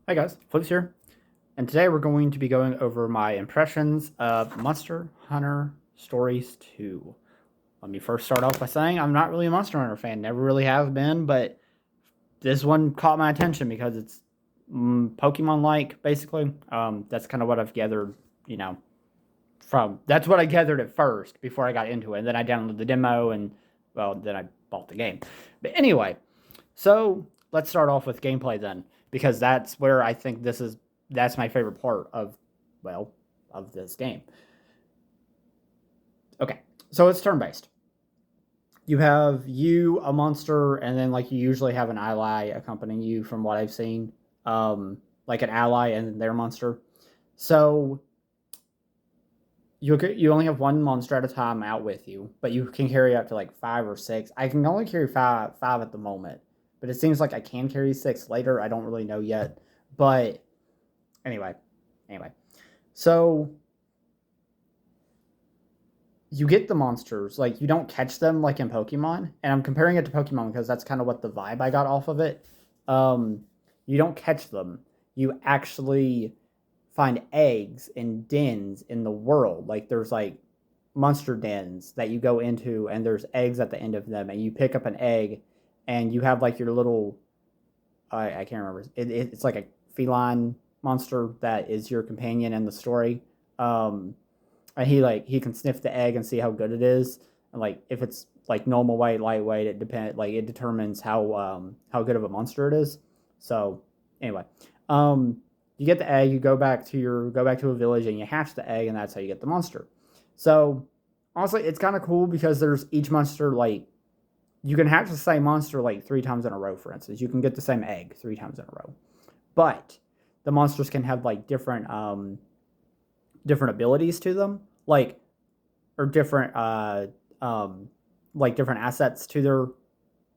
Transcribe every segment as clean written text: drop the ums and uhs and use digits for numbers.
Hi guys, Floopes here, and today we're going to be going over my impressions of Monster Hunter Stories 2. Let me first start off by saying I'm not really a Monster Hunter fan, never really have been, but this one caught my attention because it's Pokemon-like, basically. That's kind of what I've gathered, you know, that's what I gathered at first before I got into it, and then I downloaded the demo, and, well, then I bought the game. But anyway, so let's start off with gameplay then, because that's where I think that's my favorite part of, well, of this game. Okay, so it's turn based. You have a monster, and then like you usually have an ally accompanying you, from what I've seen, like an ally and their monster. So you only have one monster at a time out with you, but you can carry up to like 5 or 6. I can only carry five at the moment, but it seems like I can carry 6 later. I don't really know yet, but anyway, anyway. So you get the monsters, like you don't catch them like in Pokemon, and I'm comparing it to Pokemon because that's kind of what the vibe I got off of it. Um, you don't catch them. You actually find eggs in dens in the world. Like there's like monster dens that you go into, and there's eggs at the end of them, and you pick up an egg, and you have like your little I can't remember. It's like a feline monster that is your companion in the story. And he can sniff the egg and see how good it is, and like if it's like normal weight, lightweight, it determines how good of a monster it is. So anyway, you get the egg, you go back to a village, and you hatch the egg, and that's how you get the monster. So honestly, it's kind of cool because there's each monster, like you can hatch the same monster like 3 times in a row. For instance, you can get the same egg 3 times in a row, but the monsters can have like different abilities to them, like or different like different assets to their,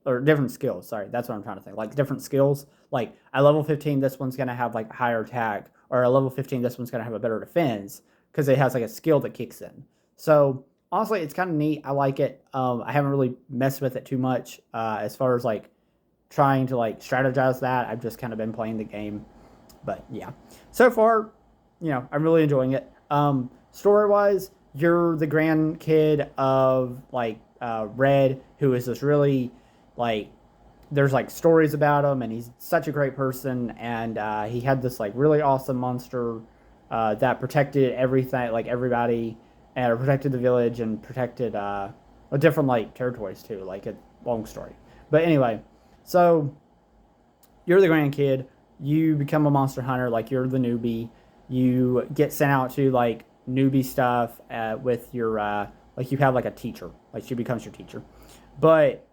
or different skills. Sorry, that's what I'm trying to think. Like different skills. Like at level 15, this one's gonna have like higher attack, or at level 15, this one's gonna have a better defense because it has like a skill that kicks in. So honestly, it's kind of neat. I like it. I haven't really messed with it too much as far as like trying to like strategize that. I've just kind of been playing the game, but yeah, so far, I'm really enjoying it. Story wise, you're the grandkid of like Red, who is this really like there's like stories about him, and he's such a great person, and he had this like really awesome monster that protected everything, like everybody, and protected the village and protected different like territories too. Like a long story, but anyway, so you're the grandkid. You become a monster hunter, like you're the newbie. You get sent out to like newbie stuff with your like you have like a teacher, like she becomes your teacher. But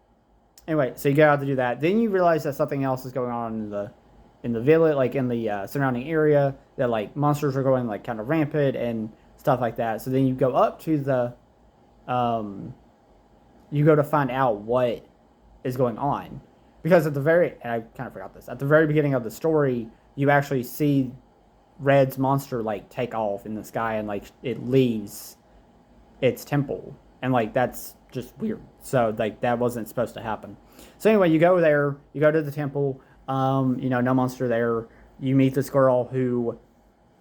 anyway, so you go out to do that. Then you realize that something else is going on in the village, like in the surrounding area, that like monsters are going like kind of rampant and stuff like that. So then you go up to the you go to find out what is going on, because at the very, and I kind of forgot this, at the very beginning of the story, you actually see Red's monster like take off in the sky, and like it leaves its temple, and like that's just weird. So like that wasn't supposed to happen. So anyway, you go there, you go to the temple. No monster there. You meet this girl who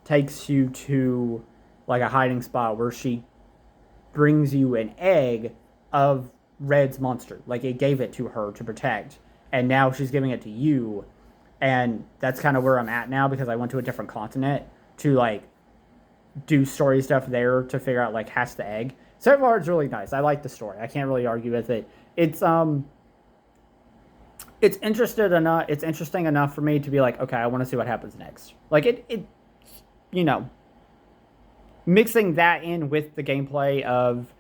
takes you to like a hiding spot where she brings you an egg of Red's monster. Like it gave it to her to protect, and now she's giving it to you. And that's kind of where I'm at now, because I went to a different continent to like do story stuff there to figure out like hatch the egg. So far, it's really nice. I like the story. I can't really argue with it. It's interested enough. It's interesting enough for me to be like, okay, I want to see what happens next. Like you know, mixing that in with the gameplay of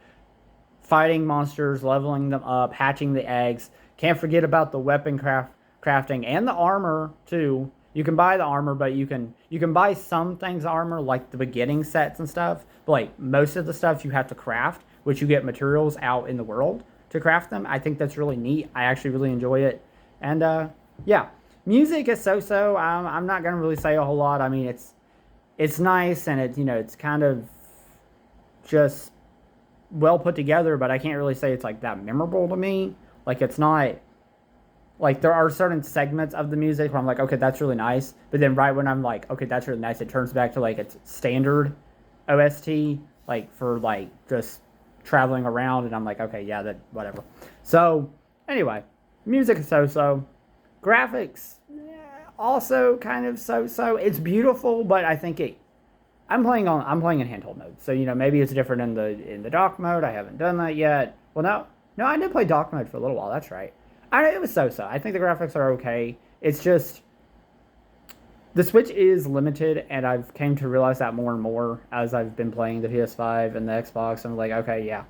fighting monsters, leveling them up, hatching the eggs. Can't forget about the crafting and the armor too. You can buy the armor, but you can buy some things armor like the beginning sets and stuff. But like most of the stuff you have to craft, which you get materials out in the world to craft them. I think that's really neat. I actually really enjoy it, and yeah, music is so. I'm not gonna really say a whole lot. I mean, it's nice, and it's kind of just well put together, but I can't really say it's like that memorable to me. Like it's not like there are certain segments of the music where I'm like, okay, that's really nice. But then right when I'm like, okay, that's really nice, it turns back to like its standard OST, like for like just traveling around, and I'm like, okay, yeah, that whatever. So anyway, music is so. Graphics, also kind of so. It's beautiful, but I think it. I'm playing in handheld mode, so maybe it's different in the dock mode. I haven't done that yet. Well, no, I did play dock mode for a little while. That's right. It was so. I think the graphics are okay. It's just the Switch is limited, and I've came to realize that more and more as I've been playing the PS5 and the Xbox. I'm like, okay, yeah,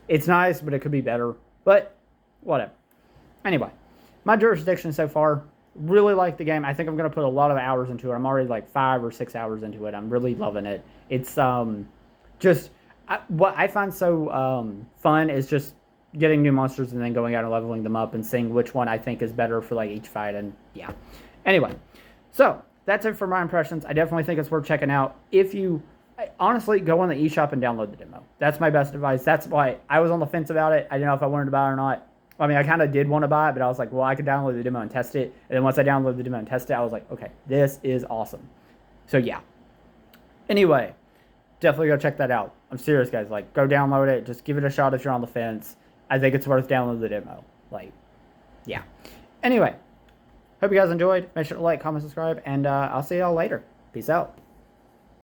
it's nice, but it could be better. But whatever. Anyway, my jurisdiction so far, really like the game. I think I'm going to put a lot of hours into it. I'm already like 5 or 6 hours into it. I'm really loving it. It's just what I find so fun is just getting new monsters and then going out and leveling them up and seeing which one I think is better for like each fight. And yeah. Anyway, so that's it for my impressions. I definitely think it's worth checking out. If you honestly go on the eShop and download the demo. That's my best advice. That's why I was on the fence about it. I didn't know if I wanted to buy it or not. I mean, I kind of did want to buy it, but I was like, well, I could download the demo and test it. And then once I downloaded the demo and tested it, I was like, okay, this is awesome. So yeah. Anyway, definitely go check that out. I'm serious, guys. Like, go download it. Just give it a shot if you're on the fence. I think it's worth downloading the demo. Like, yeah. Anyway, hope you guys enjoyed. Make sure to like, comment, subscribe, and I'll see y'all later. Peace out.